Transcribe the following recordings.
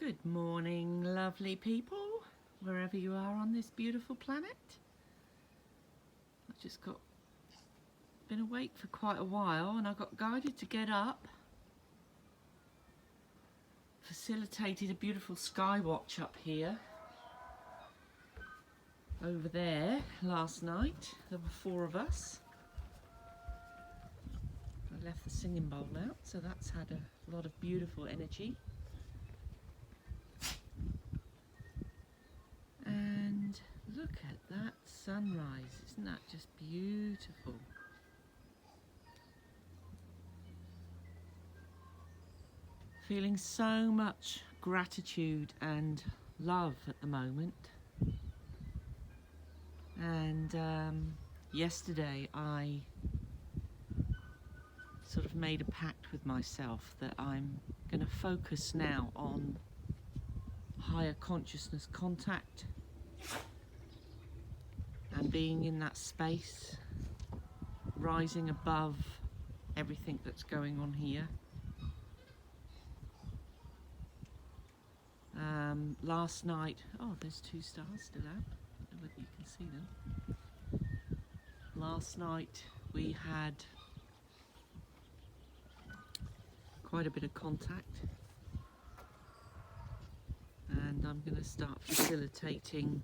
Good morning, lovely people, wherever you are on this beautiful planet. I've just been awake for quite a while and I got guided to get up. Facilitated a beautiful sky watch up here. Over there last night, there were 4 of us. I left the singing bowl out, so that's had a lot of beautiful energy. And look at that sunrise, isn't that just beautiful? Feeling so much gratitude and love at the moment. And yesterday I sort of made a pact with myself that I'm going to focus now on higher consciousness contact and being in that space, rising above everything that's going on here. Last night, oh, there's 2 stars still out. I don't know whether you can see them. Last night we had quite a bit of contact, and I'm going to start facilitating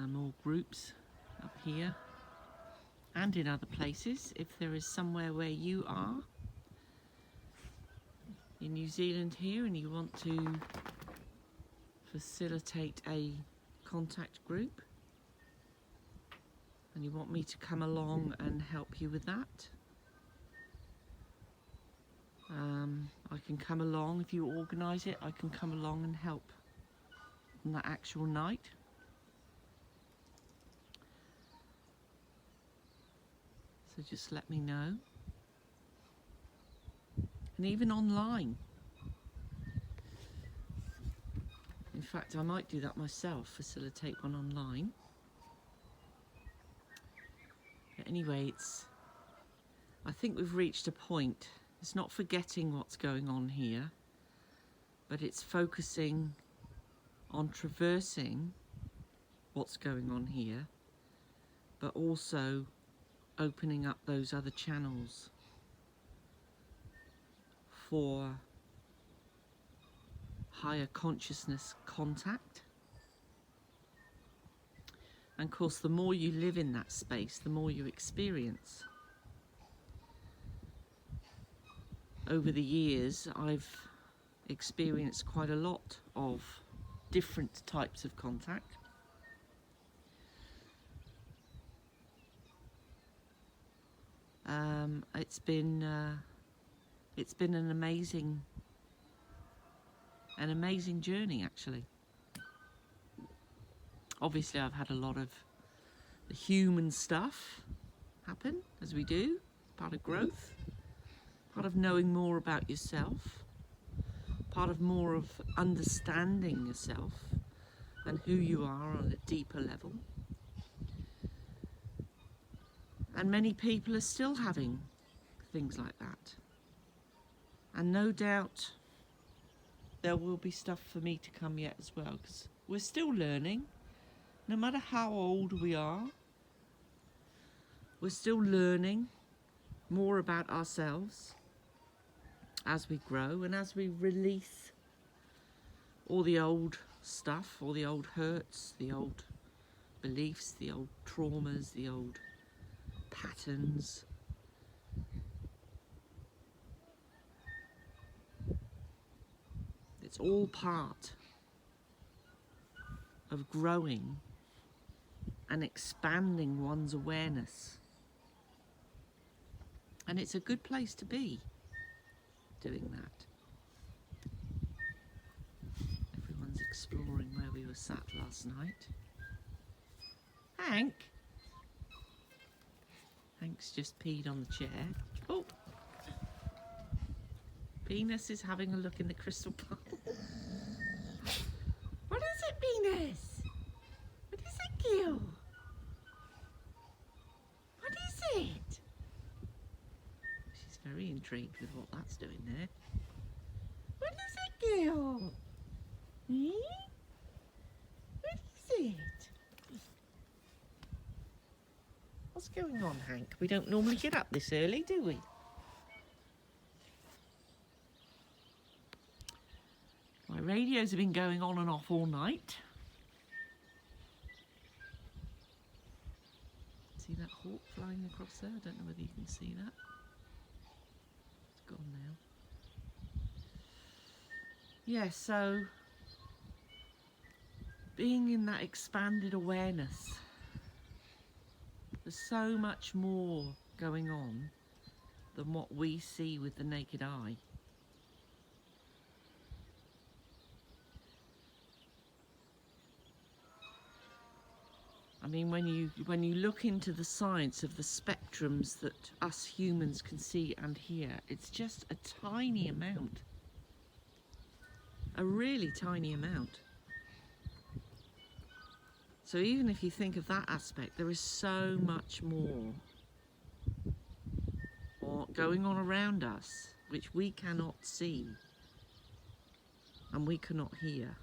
more groups up here and in other places. If there is somewhere where you are in New Zealand here and you want to facilitate a contact group and you want me to come along and help you with that, I can come along. If you organise it, I can come along and help on that actual night. So just let me know. And even online. In fact, I might do that myself, facilitate one online. But anyway, I think we've reached a point. It's not forgetting what's going on here, but it's focusing on traversing what's going on here, but also opening up those other channels for higher consciousness contact. And of course, the more you live in that space, the more you experience. Over the years, I've experienced quite a lot of different types of contact. It's been an amazing journey, actually. Obviously, I've had a lot of the human stuff happen, as we do, part of growth, part of knowing more about yourself, part of more of understanding yourself and who you are on a deeper level. And many people are still having things like that. And no doubt there will be stuff for me to come yet as well, because we're still learning. No matter how old we are, we're still learning more about ourselves as we grow and as we release all the old stuff, all the old hurts, the old beliefs, the old traumas, the old patterns. It's all part of growing and expanding one's awareness. And it's a good place to be doing that. Everyone's exploring where we were sat last night. Hank? Hank's just peed on the chair. Oh! Venus is having a look in the crystal ball. What is it, Venus? What is it, Gil? What is it? She's very intrigued with what that's doing there. What is it, girl? Hmm? What is it? What's going on, Hank? We don't normally get up this early, do we? My radios have been going on and off all night. See that hawk flying across there? I don't know whether you can see that. It's gone now. Yeah, so being in that expanded awareness, there's so much more going on than what we see with the naked eye. I mean, when you look into the science of the spectrums that us humans can see and hear, it's just a tiny amount. A really tiny amount. So even if you think of that aspect, there is so much more going on around us which we cannot see and we cannot hear.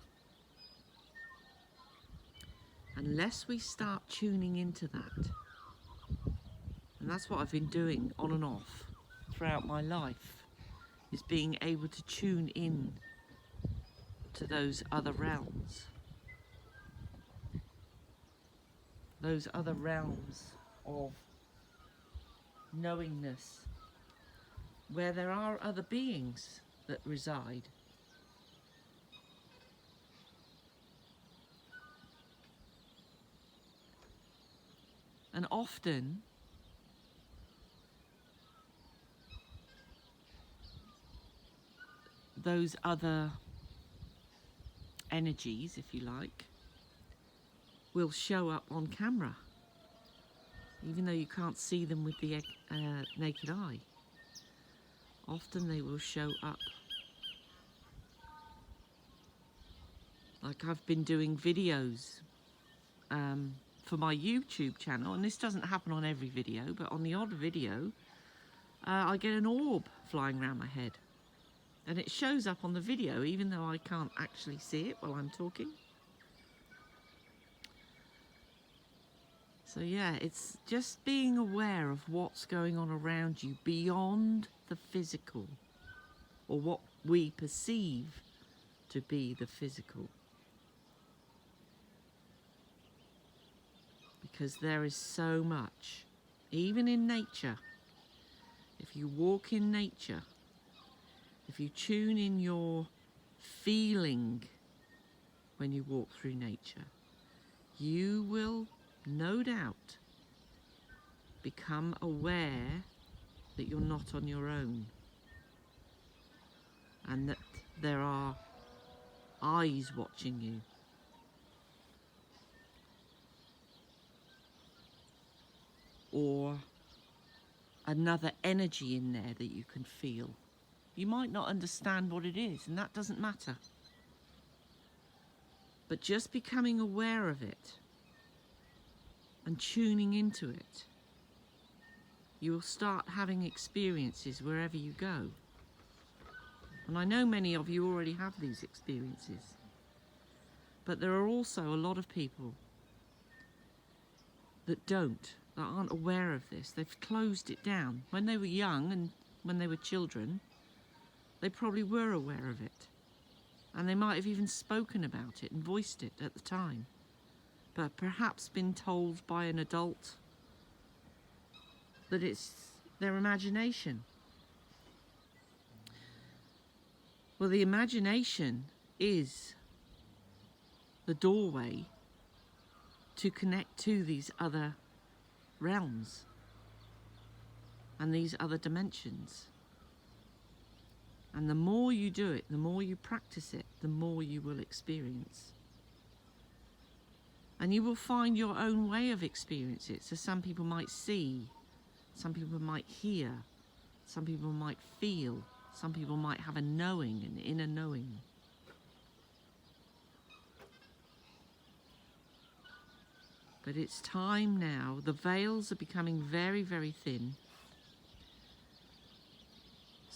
Unless we start tuning into that. And that's what I've been doing on and off throughout my life, is being able to tune in to those other realms. Those other realms of knowingness, where there are other beings that reside. And often those other energies, if you like, will show up on camera, even though you can't see them with the naked eye. Often they will show up. Like I've been doing videos for my YouTube channel, and this doesn't happen on every video, but on the odd video, I get an orb flying around my head. And it shows up on the video, even though I can't actually see it while I'm talking. So yeah, it's just being aware of what's going on around you beyond the physical, or what we perceive to be the physical. Because there is so much, even in nature. If you walk in nature, if you tune in your feeling when you walk through nature, you will no doubt become aware that you're not on your own, and that there are eyes watching you. Or another energy in there that you can feel. You might not understand what it is, and that doesn't matter. But just becoming aware of it and tuning into it, you will start having experiences wherever you go. And I know many of you already have these experiences. But there are also a lot of people that don't, that aren't aware of this. They've closed it down. When they were young and when they were children, they probably were aware of it. And they might have even spoken about it and voiced it at the time. But perhaps been told by an adult that it's their imagination. Well, the imagination is the doorway to connect to these other realms and these other dimensions. And the more you do it, the more you practice it, the more you will experience. And you will find your own way of experience it. So some people might see, some people might hear, some people might feel, some people might have a knowing, an inner knowing. But it's time now. The veils are becoming very, very thin.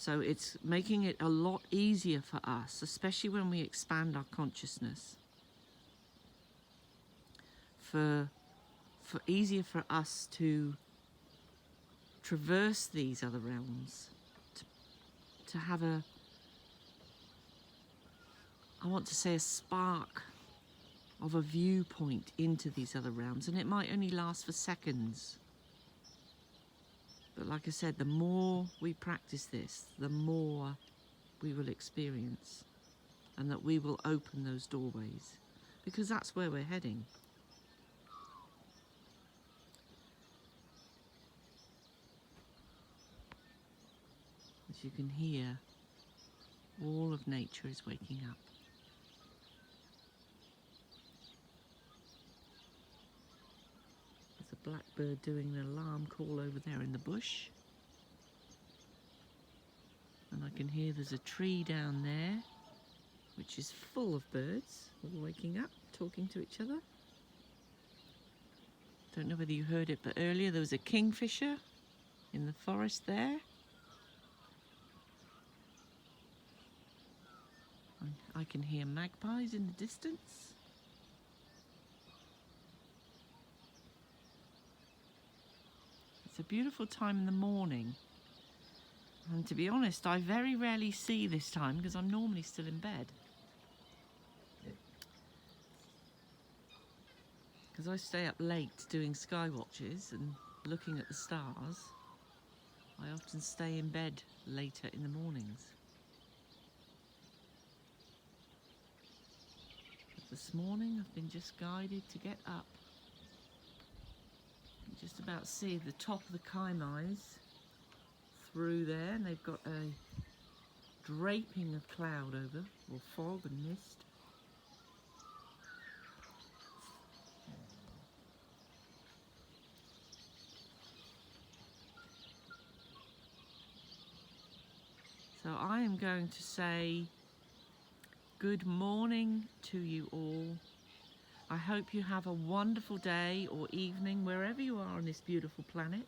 So it's making it a lot easier for us, especially when we expand our consciousness, for easier for us to traverse these other realms, to have a, I want to say, a spark of a viewpoint into these other realms. And it might only last for seconds. But like I said, the more we practice this, the more we will experience, and that we will open those doorways, because that's where we're heading. As you can hear, all of nature is waking up. There's a blackbird doing an alarm call over there in the bush. And I can hear there's a tree down there, which is full of birds, all waking up, talking to each other. Don't know whether you heard it, but earlier there was a kingfisher in the forest there. I can hear magpies in the distance. It's a beautiful time in the morning. And to be honest, I very rarely see this time because I'm normally still in bed. Because I stay up late doing sky watches and looking at the stars, I often stay in bed later in the mornings. But this morning I've been just guided to get up. You can just about see the top of the Kaimais through there, and they've got a draping of cloud over, or fog and mist. So I am going to say good morning to you all. I hope you have a wonderful day or evening wherever you are on this beautiful planet.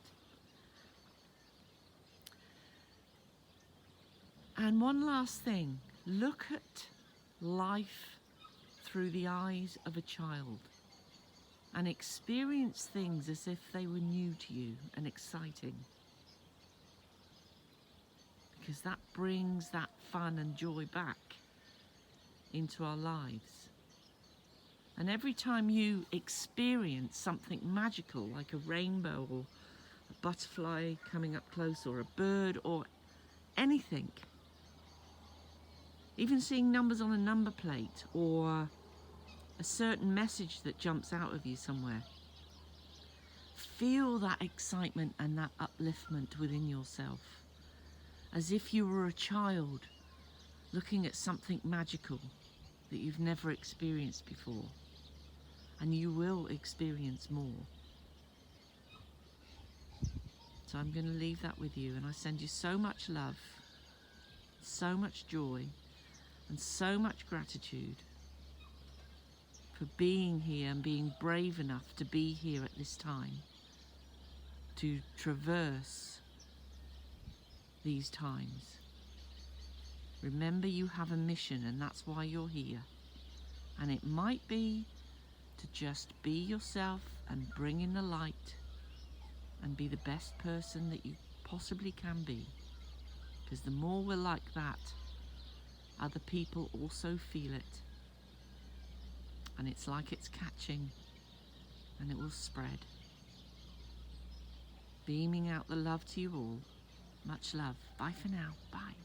And one last thing, look at life through the eyes of a child and experience things as if they were new to you and exciting. Because that brings that fun and joy back into our lives. And every time you experience something magical, like a rainbow or a butterfly coming up close, or a bird or anything, even seeing numbers on a number plate or a certain message that jumps out of you somewhere, feel that excitement and that upliftment within yourself, as if you were a child looking at something magical that you've never experienced before, and you will experience more. So I'm going to leave that with you, and I send you so much love, so much joy, and so much gratitude for being here and being brave enough to be here at this time, to traverse these times. Remember, you have a mission, and that's why you're here. And it might be to just be yourself and bring in the light and be the best person that you possibly can be. Because the more we're like that, other people also feel it. And it's like it's catching, and it will spread. Beaming out the love to you all. Much love. Bye for now. Bye.